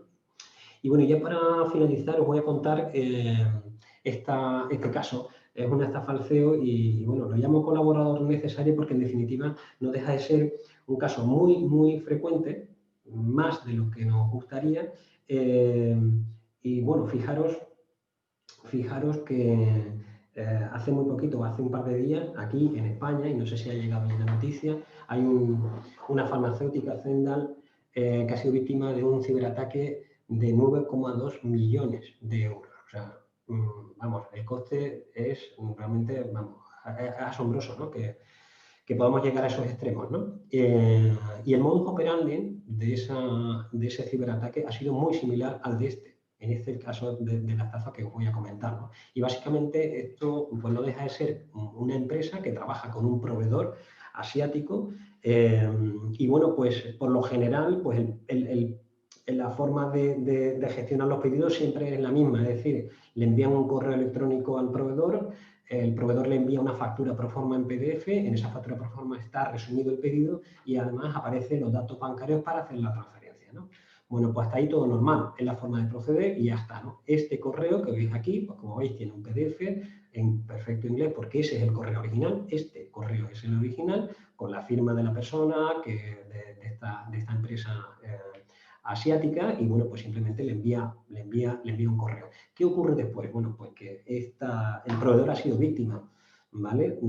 Y bueno, ya para finalizar os voy a contar este caso. Es una estafa al CEO y bueno, lo llamo colaborador necesario porque en definitiva no deja de ser un caso muy, muy frecuente, más de lo que nos gustaría. Y bueno, fijaros que hace muy poquito, hace un par de días, aquí en España, y no sé si ha llegado en la noticia, hay una farmacéutica, Zendal, que ha sido víctima de un ciberataque de 9,2 millones de euros. O sea, vamos, el coste es realmente, vamos, es asombroso, ¿no? Que podamos llegar a esos extremos, ¿no? Y el modus operandi de ese ciberataque ha sido muy similar al de este. En este caso de la estafa que os voy a comentar, ¿no? Y básicamente esto pues, no deja de ser una empresa que trabaja con un proveedor asiático y bueno, pues por lo general pues la forma de gestionar los pedidos siempre es la misma, es decir, le envían un correo electrónico al proveedor, el proveedor le envía una factura pro forma en PDF, en esa factura pro forma está resumido el pedido y además aparecen los datos bancarios para hacer la transferencia, ¿no? Bueno, pues hasta ahí todo normal, es la forma de proceder y ya está, ¿no? Este correo que veis aquí, pues como veis tiene un PDF en perfecto inglés porque ese es el correo original, este correo es el original, con la firma de la persona de esta empresa asiática y bueno, pues simplemente le envía un correo. ¿Qué ocurre después? Bueno, pues que el proveedor ha sido víctima, ¿vale?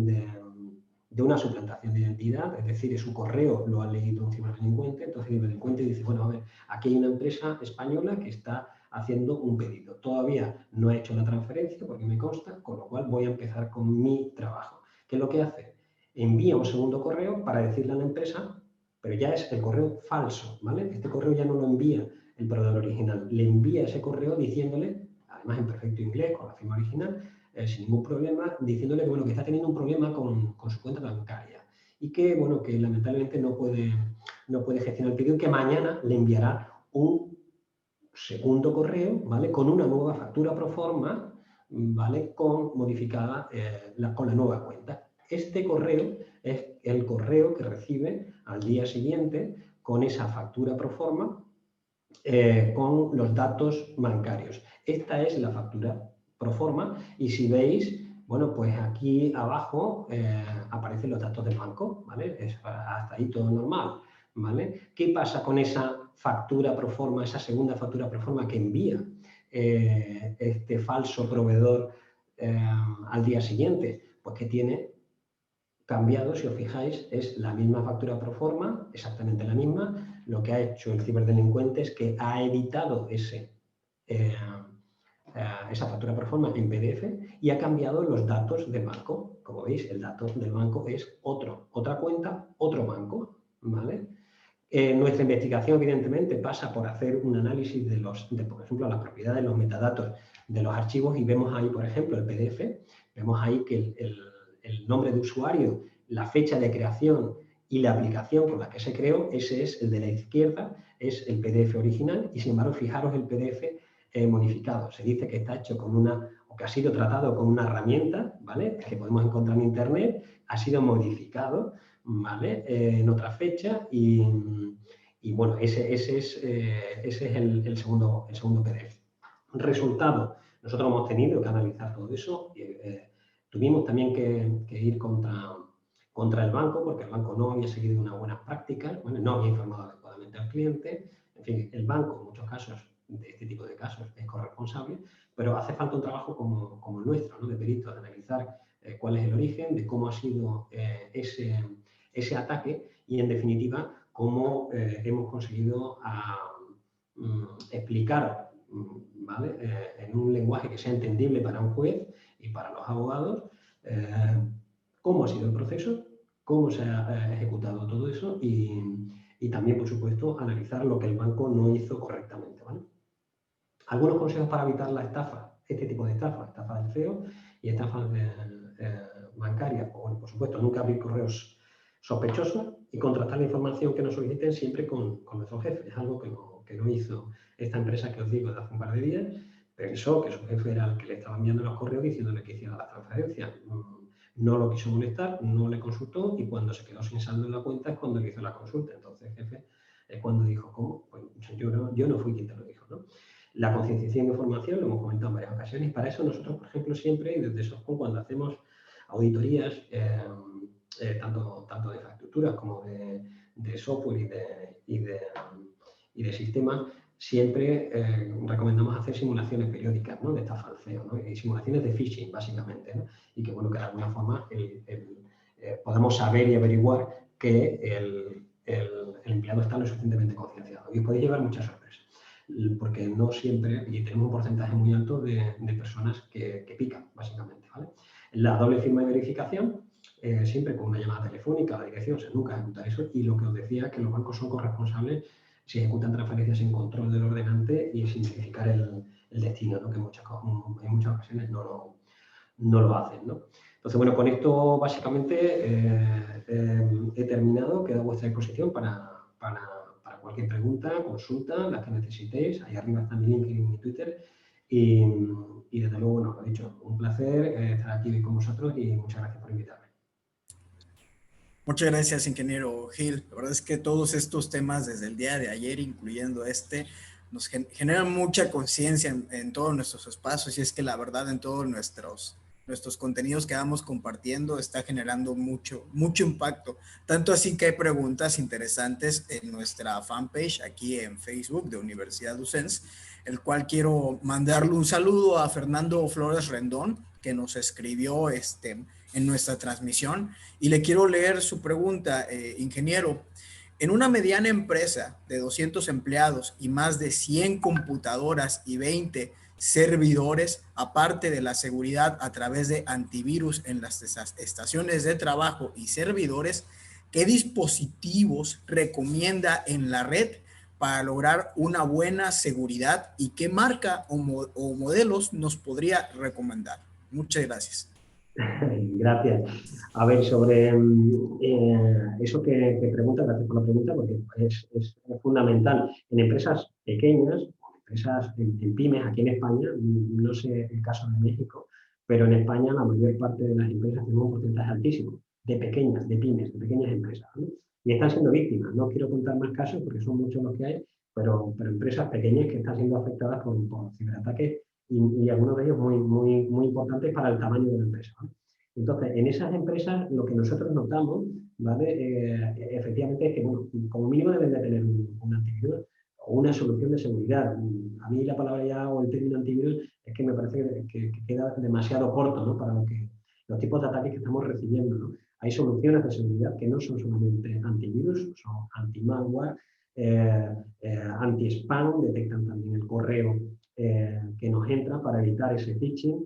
De una suplantación de identidad, es decir, su correo lo ha leído un ciberdelincuente, entonces el delincuente dice, bueno, a ver, aquí hay una empresa española que está haciendo un pedido. Todavía no he hecho la transferencia porque me consta, con lo cual voy a empezar con mi trabajo. ¿Qué es lo que hace? Envía un segundo correo para decirle a la empresa, pero ya es el correo falso, ¿vale? Este correo ya no lo envía el proveedor original, le envía ese correo diciéndole, además en perfecto inglés, con la firma original, sin ningún problema, diciéndole que, bueno, que está teniendo un problema con su cuenta bancaria y que, bueno, que lamentablemente no puede gestionar el pedido, que mañana le enviará un segundo correo, ¿vale? Con una nueva factura pro forma, ¿vale? Modificada con la nueva cuenta. Este correo es el correo que recibe al día siguiente con esa factura pro forma con los datos bancarios. Esta es la factura pro forma y si veis, bueno, pues aquí abajo aparecen los datos del banco, ¿vale? Hasta ahí todo normal, ¿vale? ¿Qué pasa con esa factura pro forma, esa segunda factura pro forma que envía este falso proveedor al día siguiente? Pues que tiene cambiado, si os fijáis, es la misma factura pro forma, exactamente la misma. Lo que ha hecho el ciberdelincuente es que ha editado esa factura pro forma en PDF y ha cambiado los datos del banco. Como veis, el dato del banco es otra cuenta, otro banco, ¿vale? Nuestra investigación, evidentemente, pasa por hacer un análisis por ejemplo, las propiedades, los metadatos de los archivos y vemos ahí, por ejemplo, el PDF, vemos ahí que el nombre de usuario, la fecha de creación y la aplicación con la que se creó, ese es el de la izquierda, es el PDF original y, sin embargo, fijaros el PDF modificado. Se dice que está hecho o que ha sido tratado con una herramienta, ¿vale? Que podemos encontrar en Internet, ha sido modificado, ¿vale? En otra fecha y bueno, ese es el segundo PDF. Resultado, nosotros hemos tenido que analizar todo eso. Tuvimos también que ir contra el banco porque el banco no había seguido unas buenas prácticas, bueno, no había informado adecuadamente al cliente. En fin, el banco en muchos casos, de este tipo de casos, es corresponsable, pero hace falta un trabajo como el nuestro, ¿no? De peritos, de analizar cuál es el origen, de cómo ha sido ese ataque y, en definitiva, cómo hemos conseguido explicar, ¿vale? En un lenguaje que sea entendible para un juez y para los abogados, cómo ha sido el proceso, cómo se ha ejecutado todo eso y también, por supuesto, analizar lo que el banco no hizo correctamente, ¿vale? Algunos consejos para evitar la estafa, este tipo de estafa del CEO y estafas bancarias. Bueno, por supuesto, nunca abrir correos sospechosos y contrastar la información que nos soliciten siempre con nuestro jefe. Es algo que no hizo esta empresa que os digo de hace un par de días. Pensó que su jefe era el que le estaba enviando los correos diciéndole que hiciera la transferencia. no lo quiso molestar, no le consultó y cuando se quedó sin saldo en la cuenta es cuando le hizo la consulta. Entonces el jefe es cuando dijo, ¿cómo? Pues yo no fui quien te lo dijo, ¿no? La concienciación de información lo hemos comentado en varias ocasiones y para eso nosotros, por ejemplo, siempre, y desde SOFCOM, cuando hacemos auditorías, tanto de infraestructuras como de software y de sistemas, siempre recomendamos hacer simulaciones periódicas, ¿no?, de esta falseo, ¿no?, y simulaciones de phishing, básicamente, ¿no?, y que, bueno, que de alguna forma podamos saber y averiguar que el empleado está lo suficientemente concienciado. Y os podéis llevar muchas sorpresas, porque no siempre, y tenemos un porcentaje muy alto de personas que pican, básicamente, ¿vale? La doble firma de verificación, siempre con una llamada telefónica a la dirección, se nunca ejecuta eso, y lo que os decía es que los bancos son corresponsables si ejecutan transferencias sin control del ordenante y sin verificar el destino, ¿no?, que en muchas ocasiones no lo hacen, ¿no? Entonces, bueno, con esto básicamente he terminado, quedo a vuestra disposición para cualquier pregunta, consulta, la que necesitéis. Ahí arriba está mi LinkedIn y mi Twitter. Y desde luego, bueno, lo he dicho, un placer estar aquí hoy con vosotros y muchas gracias por invitarme. Muchas gracias, ingeniero Gil. La verdad es que todos estos temas desde el día de ayer, incluyendo nos generan mucha conciencia en todos nuestros espacios, y es que la verdad en todos nuestros contenidos que vamos compartiendo está generando mucho impacto. Tanto así que hay preguntas interesantes en nuestra fanpage aquí en Facebook de Universidad UCENS, el cual quiero mandarle un saludo a Fernando Flores Rendón, que nos escribió en nuestra transmisión, y le quiero leer su pregunta, ingeniero. En una mediana empresa de 200 empleados y más de 100 computadoras y 20 servidores, aparte de la seguridad a través de antivirus en las estaciones de trabajo y servidores, ¿qué dispositivos recomienda en la red para lograr una buena seguridad y qué marca o modelos nos podría recomendar? Muchas gracias. Gracias. A ver, sobre eso que pregunta, gracias por la pregunta, porque es fundamental. En empresas pequeñas, empresas en pymes, aquí en España, no sé el caso de México, pero en España la mayor parte de las empresas tienen un porcentaje altísimo de pequeñas, de pymes, de pequeñas empresas, ¿no? Y están siendo víctimas. No quiero contar más casos porque son muchos los que hay, pero empresas pequeñas que están siendo afectadas por ciberataques y algunos de ellos muy importantes para el tamaño de la empresa, ¿vale? Entonces, en esas empresas lo que nosotros notamos, ¿vale? Efectivamente es que, bueno, como mínimo deben de tener un antivirus o una solución de seguridad. A mí la palabra ya o el término antivirus es que me parece que queda demasiado corto, ¿no?, para los tipos de ataques que estamos recibiendo, ¿no? Hay soluciones de seguridad que no son solamente antivirus, son anti-malware, anti-spam, detectan también el correo que nos entra para evitar ese phishing.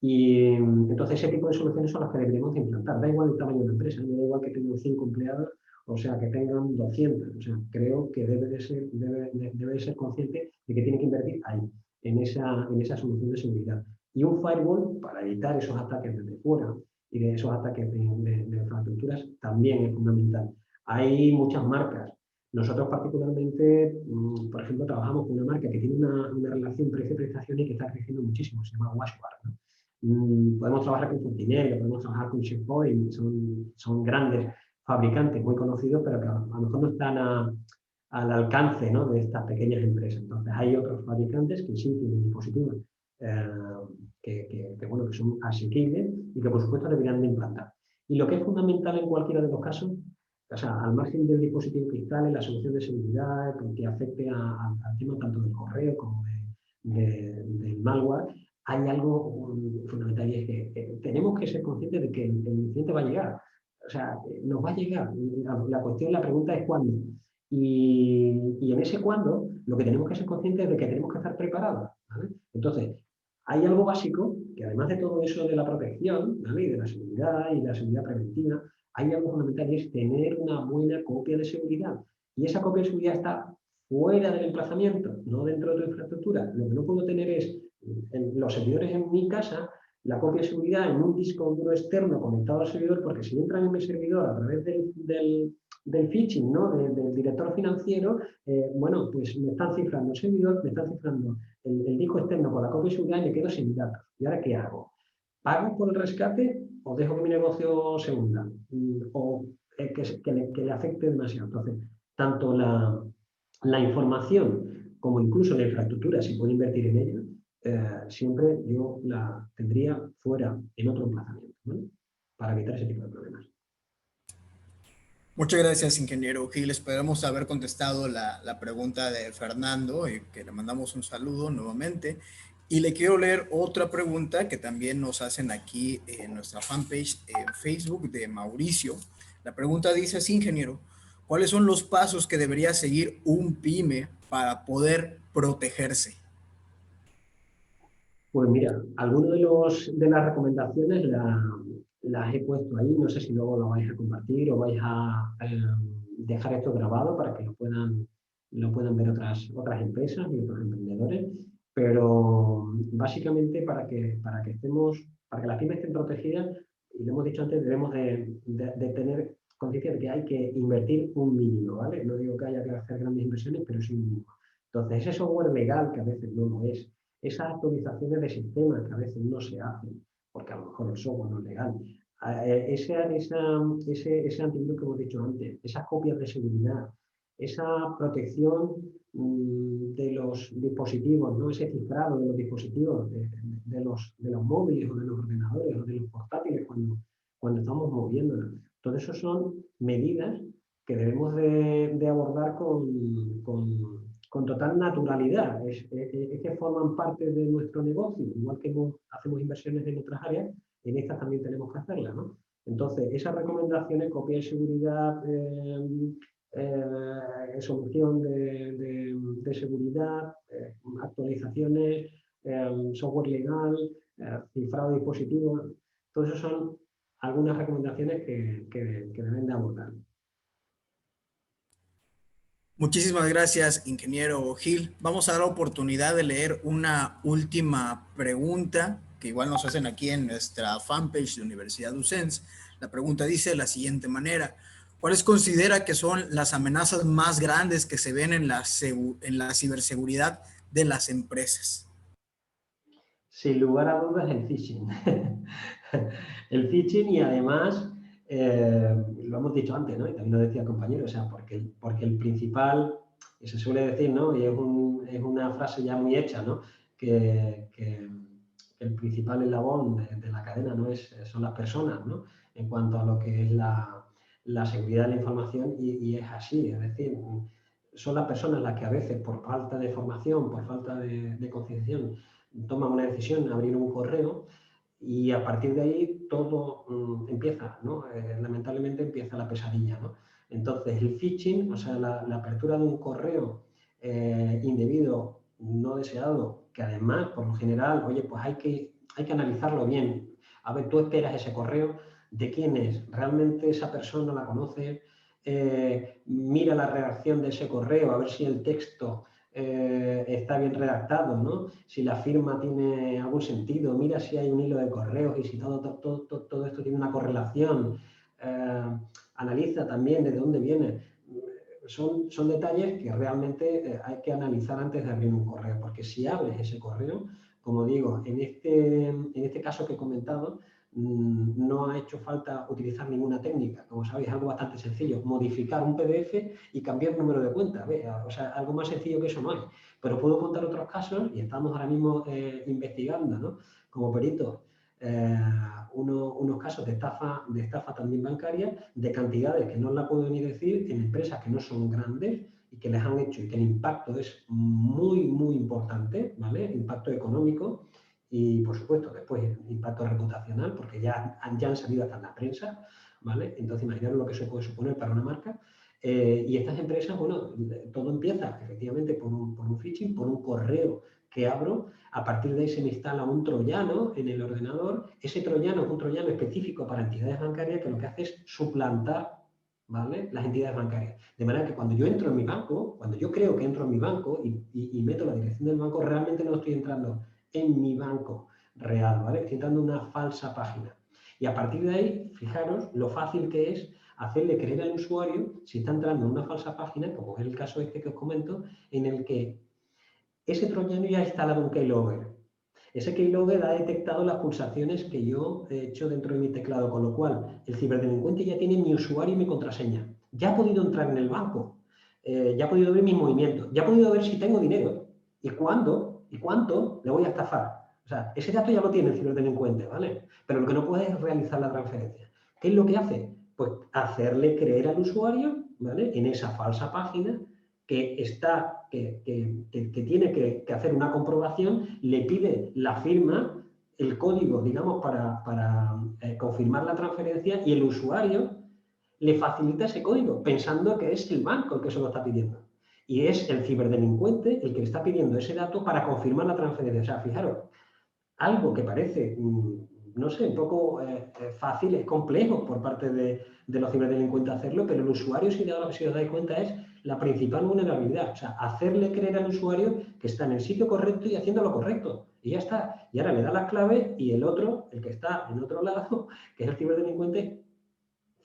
Y entonces ese tipo de soluciones son las que deberíamos implantar. Da igual el tamaño de la empresa, da igual que tengan 5 empleados, o sea, que tengan 200. O sea, creo que debe de ser consciente de que tiene que invertir ahí, en esa solución de seguridad. Y un firewall para evitar esos ataques desde fuera y de esos ataques de infraestructuras también es fundamental. Hay muchas marcas. Nosotros particularmente, por ejemplo, trabajamos con una marca que tiene una relación precio-prestación y que está creciendo muchísimo, se llama Washguard, ¿no? Podemos trabajar con Sentinel, podemos trabajar con Checkpoint, son grandes fabricantes muy conocidos, pero que a lo mejor no están al alcance, ¿no?, de estas pequeñas empresas. Entonces hay otros fabricantes que sí tienen dispositivos que son asequibles y que por supuesto deberían de implantar. Y lo que es fundamental en cualquiera de los casos, o sea, al margen del dispositivo que instale, la solución de seguridad que afecte al tema tanto del correo como del malware, hay algo fundamental y es que tenemos que ser conscientes de que el incidente va a llegar. O sea, nos va a llegar. La pregunta es cuándo. Y en ese cuándo, lo que tenemos que ser conscientes es de que tenemos que estar preparados, ¿vale? Entonces, hay algo básico, que además de todo eso de la protección, ¿vale?, y de la seguridad y de la seguridad preventiva, hay algo fundamental y es tener una buena copia de seguridad. Y esa copia de seguridad está fuera del emplazamiento, no dentro de tu infraestructura. Lo que no puedo tener es en los servidores en mi casa la copia de seguridad en un disco duro externo conectado al servidor, porque si entran en mi servidor a través del phishing, ¿no?, del director financiero, bueno, pues me están cifrando el servidor, me están cifrando el disco externo con la copia de seguridad y me quedo sin datos. ¿Y ahora qué hago? ¿Pago por el rescate o dejo que mi negocio se hunda, o que le afecte demasiado. Entonces, tanto la información como incluso la infraestructura, si puedo invertir en ello, siempre yo la tendría fuera, en otro emplazamiento, ¿vale? Para evitar ese tipo de problemas. Muchas gracias, ingeniero Gil. Esperamos haber contestado la pregunta de Fernando, y que le mandamos un saludo nuevamente. Y le quiero leer otra pregunta que también nos hacen aquí en nuestra fanpage en Facebook de Mauricio. La pregunta dice así, ingeniero, ¿cuáles son los pasos que debería seguir un pyme para poder protegerse? Pues mira, algunas de las recomendaciones las he puesto ahí, no sé si luego lo vais a compartir o vais a dejar esto grabado para que lo puedan ver otras empresas y otros emprendedores, pero básicamente para que las pymes estén protegidas, y lo hemos dicho antes, debemos de tener conciencia de que hay que invertir un mínimo, ¿vale? No digo que haya que hacer grandes inversiones, pero sí un mínimo. Entonces, ese software legal, que a veces no lo es, esas actualizaciones de sistemas que a veces no se hacen, porque a lo mejor el software no es legal, ese antivirus que hemos dicho antes, esas copias de seguridad, esa protección de los dispositivos, ¿no? Ese cifrado de los dispositivos, de los móviles o de los ordenadores o de los portátiles cuando estamos moviéndonos. Todo eso son medidas que debemos de abordar con total naturalidad. Es que forman parte de nuestro negocio, igual que hacemos inversiones en otras áreas, en estas también tenemos que hacerlas, ¿no? Entonces, esas recomendaciones, copia de seguridad, solución de seguridad, actualizaciones, software legal, cifrado de dispositivos, todo eso son algunas recomendaciones que deben de abordar. Muchísimas gracias, ingeniero Gil. Vamos a dar la oportunidad de leer una última pregunta que igual nos hacen aquí en nuestra fanpage de Universidad UCENS. La pregunta dice de la siguiente manera: ¿cuáles considera que son las amenazas más grandes que se ven en la ciberseguridad de las empresas? Sin lugar a dudas, el phishing. El phishing, y además, lo hemos dicho antes, ¿no? Y también lo decía el compañero, o sea, porque el principal, y se suele decir, ¿no? Y es una frase ya muy hecha, ¿no? Que el principal eslabón de la cadena, ¿no? Son las personas, ¿no? En cuanto a lo que es la seguridad de la información, y es así, es decir, son las personas las que a veces, por falta de formación, por falta de concienciación, toman una decisión, abrir un correo, y a partir de ahí todo empieza, ¿no? Lamentablemente empieza la pesadilla, ¿no? Entonces, el phishing, o sea, la apertura de un correo indebido, no deseado, que además, por lo general, oye, pues hay que analizarlo bien. A ver, tú esperas ese correo, ¿de quién es? ¿Realmente esa persona la conoce? Mira la redacción de ese correo, a ver si el texto está bien redactado, ¿no? Si la firma tiene algún sentido, mira si hay un hilo de correos y si todo esto tiene una correlación. Analiza también de dónde viene. Son detalles que realmente hay que analizar antes de abrir un correo, porque si abres ese correo, como digo, en este caso que he comentado, no ha hecho falta utilizar ninguna técnica. Como sabéis, es algo bastante sencillo: modificar un PDF y cambiar el número de cuenta. O sea, algo más sencillo que eso no hay. Pero puedo contar otros casos, y estamos ahora mismo investigando, ¿no? Como peritos, unos casos de estafa también bancaria, de cantidades que no la puedo ni decir, en empresas que no son grandes y que les han hecho, y que el impacto es muy, muy importante, ¿vale? Impacto económico. Y, por supuesto, después impacto reputacional, porque ya han salido hasta en la prensa, ¿vale? Entonces, imaginaros lo que eso puede suponer para una marca. Y estas empresas, bueno, todo empieza efectivamente por un phishing, por un correo que abro. A partir de ahí se me instala un troyano en el ordenador. Ese troyano es un troyano específico para entidades bancarias, que lo que hace es suplantar, ¿vale?, las entidades bancarias. De manera que cuando yo entro en mi banco, cuando yo creo que entro en mi banco y meto la dirección del banco, realmente no estoy entrando en mi banco real, ¿vale? Estoy entrando en una falsa página. Y a partir de ahí, fijaros lo fácil que es hacerle creer al usuario, si está entrando en una falsa página, como es el caso este que os comento, en el que ese troyano ya ha instalado un keylogger. Ese keylogger ha detectado las pulsaciones que yo he hecho dentro de mi teclado, con lo cual el ciberdelincuente ya tiene mi usuario y mi contraseña. Ya ha podido entrar en el banco, ya ha podido ver mis movimientos, ya ha podido ver si tengo dinero y cuándo y cuánto le voy a estafar. O sea, ese dato ya lo tiene el ciberdelincuente, ¿vale? Pero lo que no puede es realizar la transferencia. ¿Qué es lo que hace? Pues hacerle creer al usuario, ¿vale? En esa falsa página que tiene que hacer una comprobación, le pide la firma, el código, digamos, para confirmar la transferencia y el usuario le facilita ese código pensando que es el banco el que se lo está pidiendo. Y es el ciberdelincuente el que le está pidiendo ese dato para confirmar la transferencia. O sea, fijaros, algo que parece, no sé, un poco fácil, es complejo por parte de los ciberdelincuentes hacerlo, pero el usuario, si os dais cuenta, es la principal vulnerabilidad. O sea, hacerle creer al usuario que está en el sitio correcto y haciendo lo correcto. Y ya está. Y ahora le da las claves y el otro, el que está en otro lado, que es el ciberdelincuente,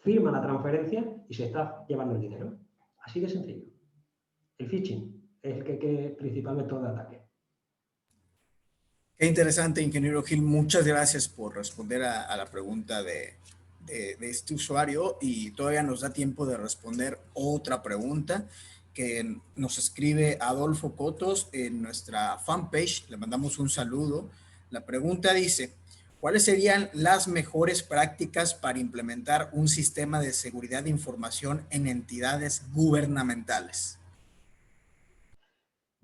firma la transferencia y se está llevando el dinero. Así de sencillo. El phishing es el que principal método de ataque. Qué interesante, ingeniero Gil. Muchas gracias por responder a la pregunta de este usuario y todavía nos da tiempo de responder otra pregunta que nos escribe Adolfo Cotos en nuestra fanpage. Le mandamos un saludo. La pregunta dice, ¿cuáles serían las mejores prácticas para implementar un sistema de seguridad de información en entidades gubernamentales?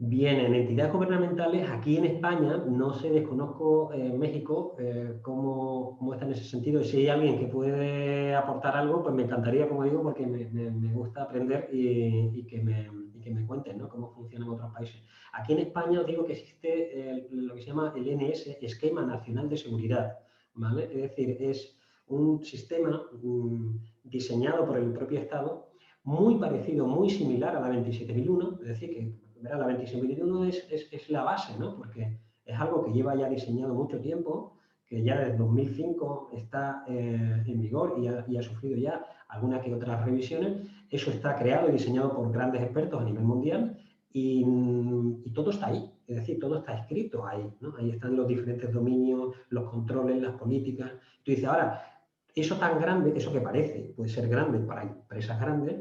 Bien, en entidades gubernamentales, aquí en España, no sé, desconozco en México cómo está en ese sentido. Si hay alguien que puede aportar algo, pues me encantaría, como digo, porque me gusta aprender y que me cuenten, ¿no?, cómo funciona en otros países. Aquí en España os digo que existe lo que se llama el NS, Esquema Nacional de Seguridad, ¿vale? Es decir, es un sistema diseñado por el propio Estado, muy parecido, muy similar a la 27001, es decir, que la 27001 es la base, ¿no? Porque es algo que lleva ya diseñado mucho tiempo, que ya desde 2005 está en vigor y ha sufrido ya algunas que otras revisiones. Eso está creado y diseñado por grandes expertos a nivel mundial y todo está ahí, es decir, todo está escrito ahí, ¿no? Ahí están los diferentes dominios, los controles, las políticas. Tú dices, ahora, eso tan grande, eso que parece, puede ser grande para empresas grandes,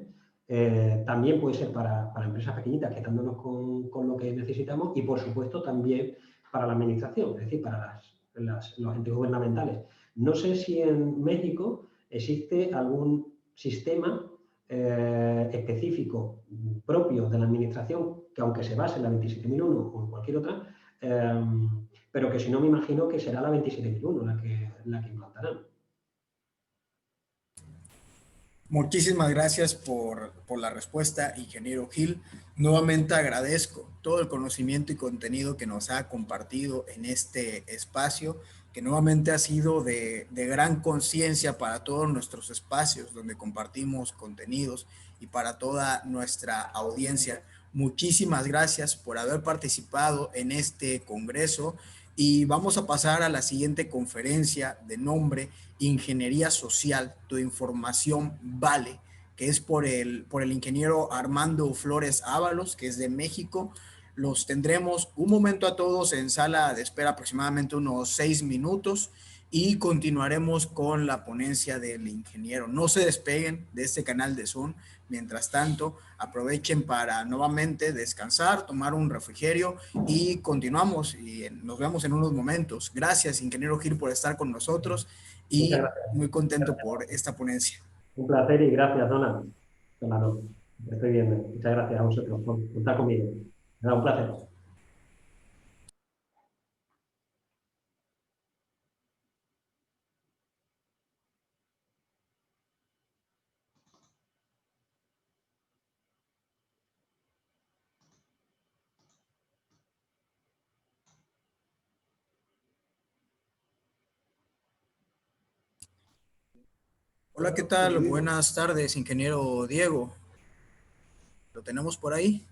también puede ser para empresas pequeñitas quedándonos con lo que necesitamos y, por supuesto, también para la administración, es decir, para los entes gubernamentales. No sé si en México existe algún sistema específico propio de la administración, que aunque se base en la 27001 o en cualquier otra, pero que si no me imagino que será la 27001 la que implantarán. Muchísimas gracias por la respuesta, ingeniero Gil. Nuevamente agradezco todo el conocimiento y contenido que nos ha compartido en este espacio, que nuevamente ha sido de gran conciencia para todos nuestros espacios donde compartimos contenidos y para toda nuestra audiencia. Muchísimas gracias por haber participado en este congreso y vamos a pasar a la siguiente conferencia de nombre Ingeniería Social, tu información vale, que es por el ingeniero Armando Flores Ábalos, que es de México. Los tendremos un momento a todos en sala de espera, aproximadamente unos 6 minutos, y continuaremos con la ponencia del ingeniero. No se despeguen de este canal de Zoom. Mientras tanto, aprovechen para nuevamente descansar, tomar un refrigerio y continuamos y nos vemos en unos momentos. Gracias, ingeniero Gil, por estar con nosotros Muchas y gracias. muy contento por esta ponencia. Un placer y gracias, Donald. Claro, estoy bien. Muchas gracias a vosotros por estar conmigo. Era un placer. Hola, ¿qué tal? Buenas tardes, ingeniero Diego. ¿Lo tenemos por ahí?